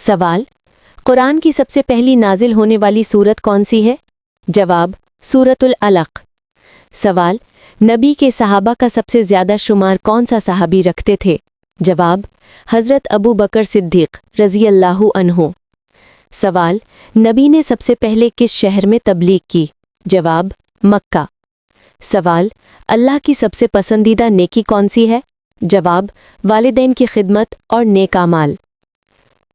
سوال: قرآن کی سب سے پہلی نازل ہونے والی سورت کون سی ہے؟ جواب: سورۃ العلق۔ سوال: نبی کے صحابہ کا سب سے زیادہ شمار کون سا صحابی رکھتے تھے؟ جواب: حضرت ابو بکر صدیق رضی اللہ عنہ۔ سوال: نبی نے سب سے پہلے کس شہر میں تبلیغ کی؟ جواب: مکہ۔ سوال: اللہ کی سب سے پسندیدہ نیکی کون سی ہے؟ جواب: والدین کی خدمت اور نیک اعمال۔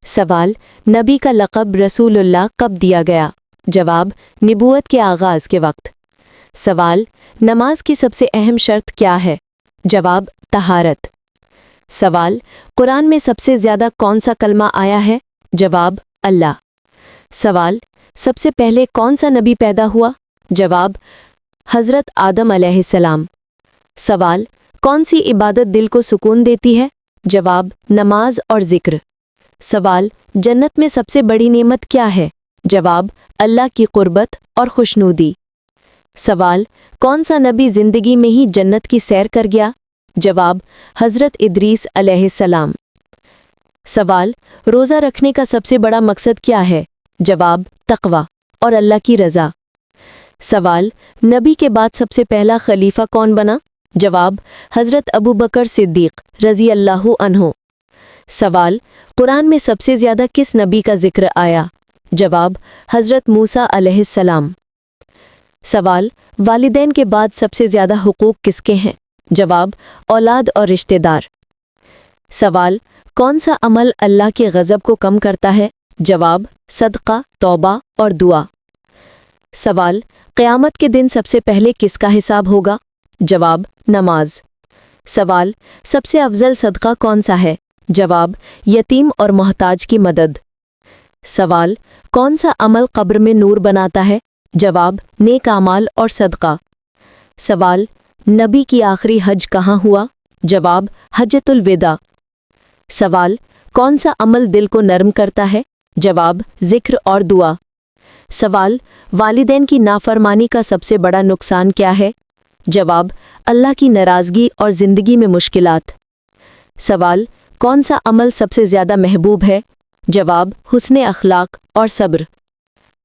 سوال: نبی کا لقب رسول اللہ کب دیا گیا؟ جواب: نبوت کے آغاز کے وقت۔ سوال: نماز کی سب سے اہم شرط کیا ہے؟ جواب: طہارت۔ سوال: قرآن میں سب سے زیادہ کون سا کلمہ آیا ہے؟ جواب: اللہ۔ سوال: سب سے پہلے کون سا نبی پیدا ہوا؟ جواب: حضرت آدم علیہ السلام۔ سوال: کون سی عبادت دل کو سکون دیتی ہے؟ جواب: نماز اور ذکر۔ سوال: جنت میں سب سے بڑی نعمت کیا ہے؟ جواب: اللہ کی قربت اور خوشنودی۔ سوال: کون سا نبی زندگی میں ہی جنت کی سیر کر گیا؟ جواب: حضرت ادریس علیہ السلام۔ سوال: روزہ رکھنے کا سب سے بڑا مقصد کیا ہے؟ جواب: تقوی اور اللہ کی رضا۔ سوال: نبی کے بعد سب سے پہلا خلیفہ کون بنا؟ جواب: حضرت ابو بکر صدیق رضی اللہ عنہ۔ سوال: قرآن میں سب سے زیادہ کس نبی کا ذکر آیا؟ جواب: حضرت موسیٰ علیہ السلام۔ سوال: والدین کے بعد سب سے زیادہ حقوق کس کے ہیں؟ جواب: اولاد اور رشتہ دار۔ سوال: کون سا عمل اللہ کے غضب کو کم کرتا ہے؟ جواب: صدقہ، توبہ اور دعا۔ سوال: قیامت کے دن سب سے پہلے کس کا حساب ہوگا؟ جواب: نماز۔ سوال: سب سے افضل صدقہ کون سا ہے؟ جواب: یتیم اور محتاج کی مدد۔ سوال: کون سا عمل قبر میں نور بناتا ہے؟ جواب: نیک اعمال اور صدقہ۔ سوال: نبی کی آخری حج کہاں ہوا؟ جواب: حجۃ الوداع۔ سوال: کون سا عمل دل کو نرم کرتا ہے؟ جواب: ذکر اور دعا۔ سوال: والدین کی نافرمانی کا سب سے بڑا نقصان کیا ہے؟ جواب: اللہ کی ناراضگی اور زندگی میں مشکلات۔ سوال: کون سا عمل سب سے زیادہ محبوب ہے؟ جواب: حسن اخلاق اور صبر۔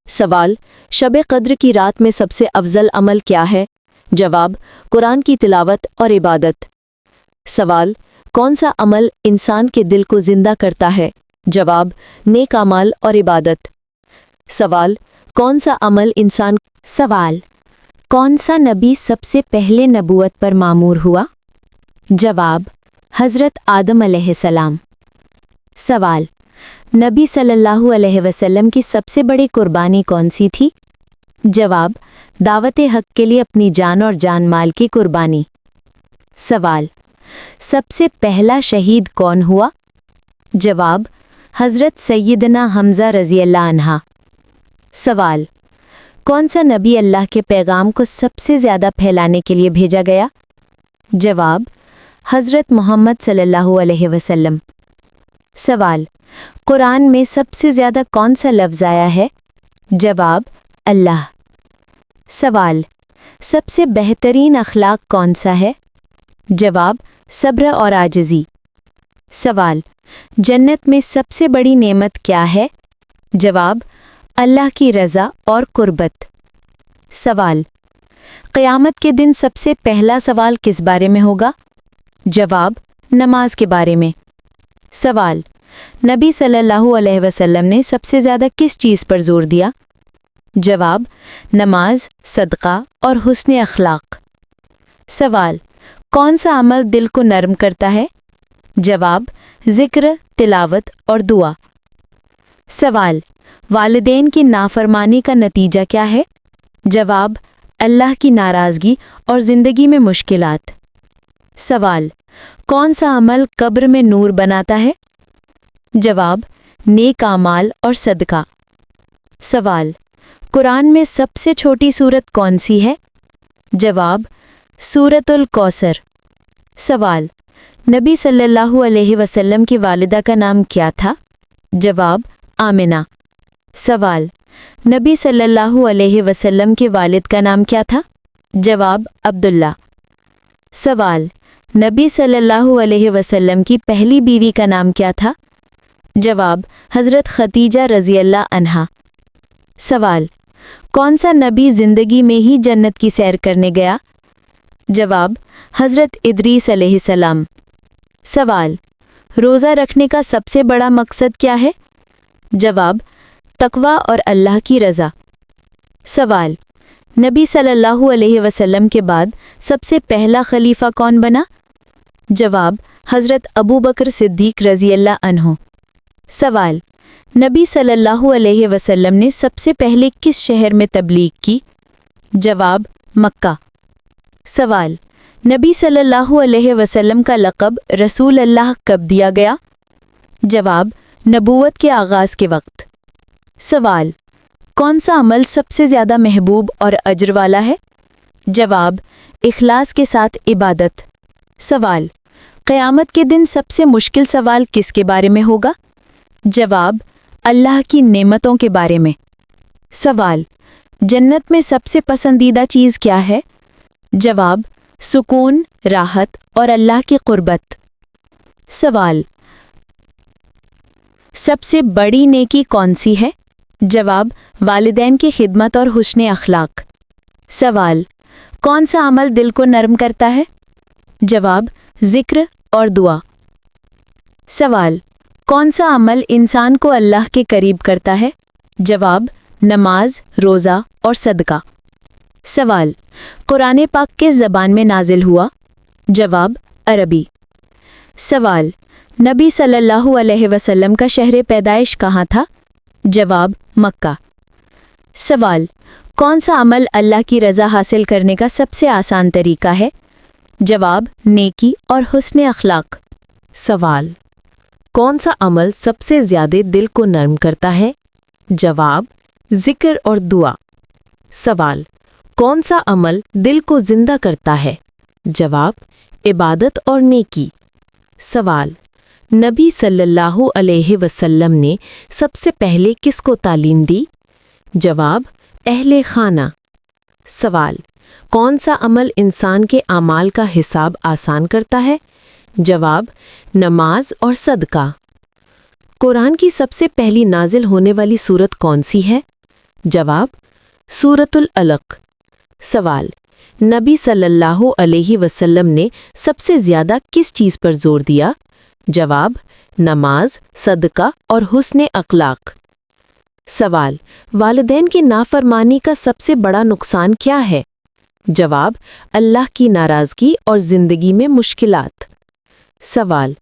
سوال: شب قدر کی رات میں سب سے افضل عمل کیا ہے؟ جواب: قرآن کی تلاوت اور عبادت۔ سوال: کون سا عمل انسان کے دل کو زندہ کرتا ہے؟ جواب: نیک اعمال اور عبادت۔ سوال: کون سا عمل انسان سوال: کون سا نبی سب سے پہلے نبوت پر مامور ہوا؟ جواب: حضرت آدم علیہ السلام۔ سوال: نبی صلی اللہ علیہ وسلم کی سب سے بڑی قربانی کون سی تھی؟ جواب: دعوت حق کے لیے اپنی جان اور جان مال کی قربانی۔ سوال: سب سے پہلا شہید کون ہوا؟ جواب: حضرت سیدنا حمزہ رضی اللہ عنہ۔ سوال: کون سا نبی اللہ کے پیغام کو سب سے زیادہ پھیلانے کے لیے بھیجا گیا؟ جواب: حضرت محمد صلی اللہ علیہ وسلم۔ سوال: قرآن میں سب سے زیادہ کون سا لفظ آیا ہے؟ جواب: اللہ۔ سوال: سب سے بہترین اخلاق کون سا ہے؟ جواب: صبر اور عاجزی۔ سوال: جنت میں سب سے بڑی نعمت کیا ہے؟ جواب: اللہ کی رضا اور قربت۔ سوال: قیامت کے دن سب سے پہلا سوال کس بارے میں ہوگا؟ جواب: نماز کے بارے میں۔ سوال: نبی صلی اللہ علیہ وسلم نے سب سے زیادہ کس چیز پر زور دیا؟ جواب: نماز، صدقہ اور حسن اخلاق۔ سوال: کون سا عمل دل کو نرم کرتا ہے؟ جواب: ذکر، تلاوت اور دعا۔ سوال: والدین کی نافرمانی کا نتیجہ کیا ہے؟ جواب: اللہ کی ناراضگی اور زندگی میں مشکلات۔ سوال: کون سا عمل قبر میں نور بناتا ہے؟ جواب: نیک اعمال اور صدقہ۔ سوال: قرآن میں سب سے چھوٹی سورت کون سی ہے؟ جواب: سورۃ الکوثر۔ سوال: نبی صلی اللہ علیہ وسلم کی والدہ کا نام کیا تھا؟ جواب: آمنہ۔ سوال: نبی صلی اللہ علیہ وسلم کے والد کا نام کیا تھا؟ جواب: عبداللہ۔ سوال: نبی صلی اللہ علیہ وسلم کی پہلی بیوی کا نام کیا تھا؟ जवाब हज़रत खदीजा रज़ी अल्लाह अन्हा। सवाल कौन सा नबी ज़िंदगी में ही जन्नत की सैर करने गया? जवाब हज़रत इदरीस अलैहिस्सलाम। सवाल रोज़ा रखने का सबसे बड़ा मकसद क्या है? जवाब तक़वा और अल्लाह की रज़ा। सवाल नबी सल्लल्लाहु अलैहि वसल्लम के बाद सबसे पहला खलीफा कौन बना? जवाब हज़रत अबू बकर सिद्दीक़ रज़ी अल्लाह अन्हु। सवाल नबी सल्लल्लाहु अलैहि वसल्लम ने सबसे पहले किस शहर में तबलीग की? जवाब मक्का। सवाल नबी सल्लल्लाहु अलैहि वसल्लम का लक़ब रसूल अल्लाह कब दिया गया? जवाब नबूवत के आगाज़ के वक्त। सवाल कौन सा अमल सबसे ज़्यादा महबूब और अजर वाला है? जवाब इखलास के साथ इबादत। सवाल क़यामत के दिन सबसे मुश्किल सवाल किसके बारे में होगा? जवाब अल्लाह की नेमतों के बारे में। सवाल जन्नत में सबसे पसंदीदा चीज़ क्या है? जवाब सुकून, राहत और अल्लाह की क़ुर्बत। सवाल सबसे बड़ी नेकी कौन सी है? जवाब वालिदैन की खिदमत और हुस्न अखलाक। सवाल कौन सा अमल दिल को नरम करता है? जवाब ज़िक्र और दुआ। सवाल कौन सा अमल इंसान को अल्लाह के करीब करता है? जवाब नमाज, रोज़ा और सदका। सवाल कुरान पाक किस ज़बान में नाजिल हुआ? जवाब अरबी। सवाल नबी सल्लल्लाहु अलैहि वसल्लम का शहर पैदाइश कहाँ था? जवाब मक्का। सवाल कौन सा अमल अल्लाह की रज़ा हासिल करने का सबसे आसान तरीका है? जवाब नेकी और हुस्न अखलाक। सवाल कौन सा अमल सबसे ज़्यादा दिल को नरम करता है? जवाब ज़िक्र और दुआ। सवाल कौन सा अमल दिल को जिंदा करता है? जवाब इबादत और नेकी। सवाल नबी सल्लल्लाहु अलैहि वसल्लम ने सबसे पहले किसको तालीम दी? जवाब अहले खाना। सवाल कौन सा अमल इंसान के आमाल का हिसाब आसान करता है? जवाब नमाज और सदका। कुरान की सबसे पहली नाजिल होने वाली सूरत कौन सी है? जवाब सूरतुल अलक। सवाल नबी सल्लल्लाहु अलैहि वसल्लम ने सबसे ज़्यादा किस चीज़ पर जोर दिया? जवाब नमाज, सदका और हुस्न अखलाक। सवाल वालिदैन की नाफरमानी का सबसे बड़ा नुकसान क्या है? जवाब अल्लाह की नाराज़गी और ज़िंदगी में मुश्किलात। सवाल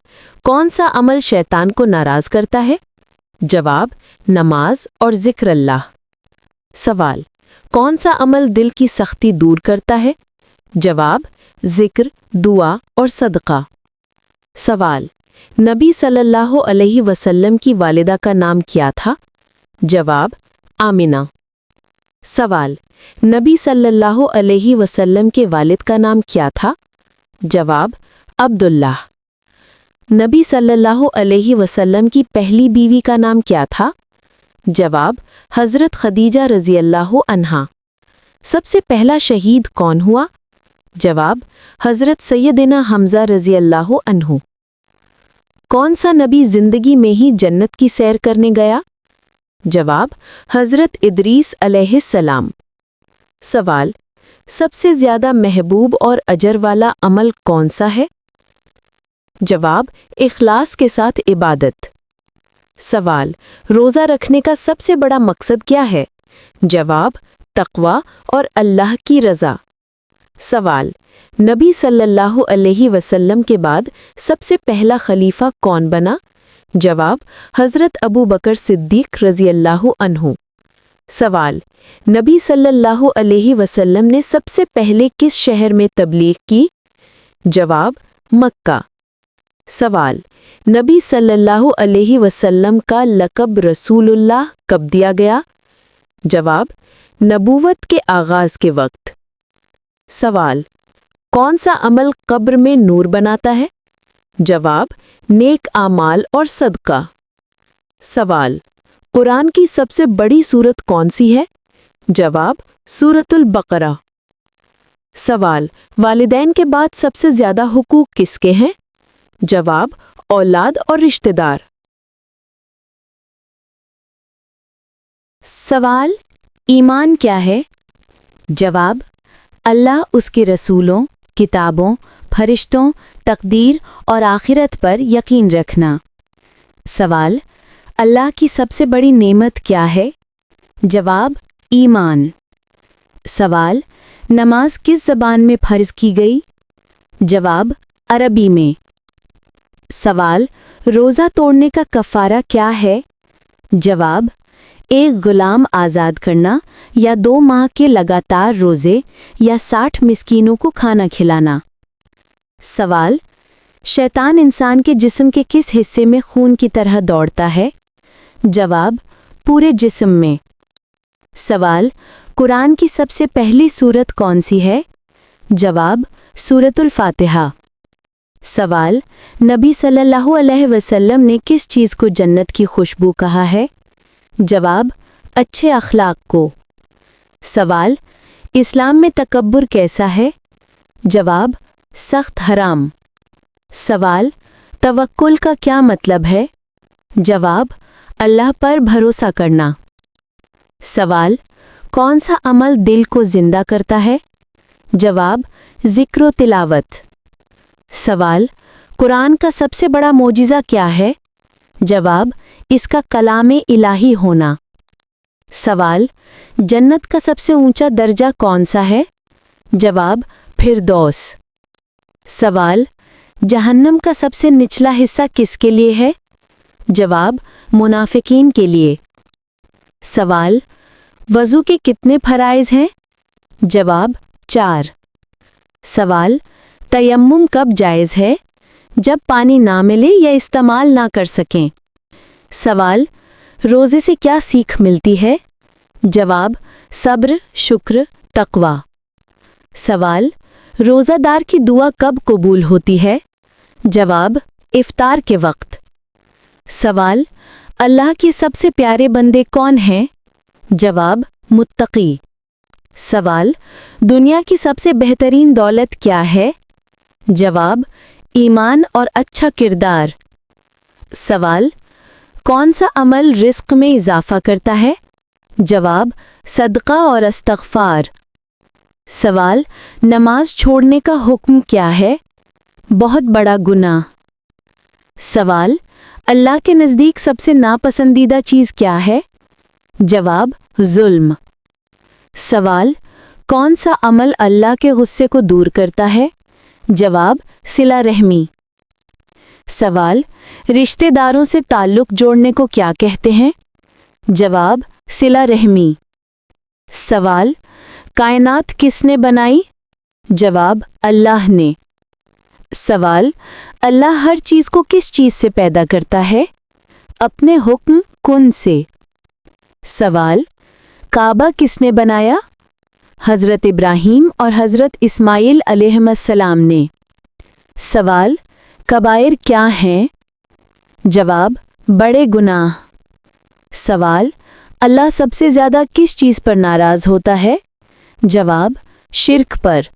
कौन सा अमल शैतान को नाराज़ करता है? जवाब नमाज और ज़िक्र अल्लाह। सवाल कौन सा अमल दिल की सख्ती दूर करता है? जवाब ज़िक्र, दुआ और सदका। सवाल नबी सल्लल्लाहु अलैहि वसल्लम की वालिदा का नाम क्या था? जवाब आमिना। सवाल नबी सल्लल्लाहु अलैहि वसल्लम के वालिद का नाम क्या था? जवाब अब्दुल्लाह। नबी सल्लल्लाहु अलैहि वसल्लम की पहली बीवी का नाम क्या था? जवाब हज़रत खदीजा रज़ी अल्लाह अन्हा। सबसे पहला शहीद कौन हुआ? जवाब हज़रत सैयदना हमज़ा रज़ी अल्लाह अन्हु। कौन सा नबी ज़िंदगी में ही जन्नत की सैर करने गया? जवाब हज़रत इदरीस अलैहिस्सलाम। सवाल सबसे ज़्यादा महबूब और अजर वाला अमल कौन सा है? जवाब इखलास के साथ इबादत। सवाल रोज़ा रखने का सबसे बड़ा मकसद क्या है? जवाब तक़वा और अल्लाह की रज़ा। सवाल नबी सल्लल्लाहु अलैहि वसल्लम के बाद सबसे पहला खलीफा कौन बना? जवाब हज़रत अबू बकर सिद्दीक़ रज़ी अल्लाह अन्हु। सवाल नबी सल्लल्लाहु अलैहि वसल्लम ने सबसे पहले किस शहर में तबलीग की? जवाब मक्का। सवाल नबी सल्लल्लाहु अलैहि वसल्लम का लक़ब रसूलुल्लाह कब दिया गया? जवाब नबूवत के आगाज़ के वक्त। सवाल कौन सा अमल कब्र में नूर बनाता है? जवाब नेक आमाल और सदका। सवाल कुरान की सबसे बड़ी सूरत कौन सी है? जवाब सूरतुल बकरा। सवाल वालिदैन के बाद सबसे ज़्यादा हुकूक किसके हैं? जवाब औलाद और रिश्तेदार। सवाल ईमान क्या है? जवाब अल्लाह, उसके रसूलों, किताबों, फरिश्तों, तकदीर और आखिरत पर यकीन रखना। सवाल अल्लाह की सबसे बड़ी नेमत क्या है? जवाब ईमान। सवाल नमाज किस ज़बान में फ़र्ज की गई? जवाब अरबी में। सवाल रोज़ा तोड़ने का कफ़ारा क्या है? जवाब एक गुलाम आज़ाद करना या 2 माह के लगातार रोज़े या 60 मिस्कीनों को खाना खिलाना। सवाल शैतान इंसान के जिस्म के किस हिस्से में खून की तरह दौड़ता है? जवाब पूरे जिस्म में। सवाल कुरान की सबसे पहली सूरत कौन सी है? जवाब सूरतुल फातिहा। सवाल नबी सल्लल्लाहु अलैहि वसल्लम ने किस चीज़ को जन्नत की खुशबू कहा है? जवाब अच्छे अखलाक को। सवाल इस्लाम में तकब्बुर कैसा है? जवाब सख्त हराम। सवाल तवक्कुल का क्या मतलब है? जवाब अल्लाह पर भरोसा करना। सवाल कौन सा अमल दिल को जिंदा करता है? जवाब ज़िक्र व तिलावत। सवाल कुरान का सबसे बड़ा मोजिज़ा क्या है? जवाब इसका कलाम इलाही होना। सवाल जन्नत का सबसे ऊंचा दर्जा कौन सा है? जवाब फिरदौस। सवाल जहन्नम का सबसे निचला हिस्सा किसके लिए है? जवाब मुनाफिकीन के लिए। सवाल वज़ू के कितने फ़राइज़ हैं? जवाब 4। सवाल तयम्मुम कब जायज़ है? जब पानी ना मिले या इस्तेमाल ना कर सकें। सवाल रोज़े से क्या सीख मिलती है? जवाब सब्र, शुक्र, तक़वा। सवाल रोज़ादार की दुआ कब कबूल होती है? जवाब इफ्तार के वक्त। सवाल अल्लाह के सबसे प्यारे बंदे कौन हैं? जवाब मुत्तकी। सवाल दुनिया की सबसे बेहतरीन दौलत क्या है? जवाब ईमान और अच्छा किरदार। सवाल कौन सा अमल रिस्क में इजाफा करता है? जवाब सदका और इस्तग़फ़ार। सवाल नमाज छोड़ने का हुक्म क्या है? बहुत बड़ा गुनाह। सवाल अल्लाह के नज़दीक सबसे नापसंदीदा चीज़ क्या है? जवाब जुल्म। सवाल कौन सा अमल अल्लाह के गुस्से को दूर करता है? जवाब सिला रहमी। सवाल रिश्तेदारों से ताल्लुक़ जोड़ने को क्या कहते हैं? जवाब सिला रहमी। सवाल कायनात किसने बनाई? जवाब अल्लाह ने। सवाल अल्लाह हर चीज़ को किस चीज़ से पैदा करता है? अपने हुक्म कुन से। सवाल काबा किसने बनाया? हज़रत इब्राहीम और हज़रत इस्माइल अलैहिस्सलाम ने। सवाल कबाइर क्या हैं? जवाब बड़े गुनाह। सवाल अल्लाह सबसे ज़्यादा किस चीज़ पर नाराज़ होता है? जवाब शिर्क पर।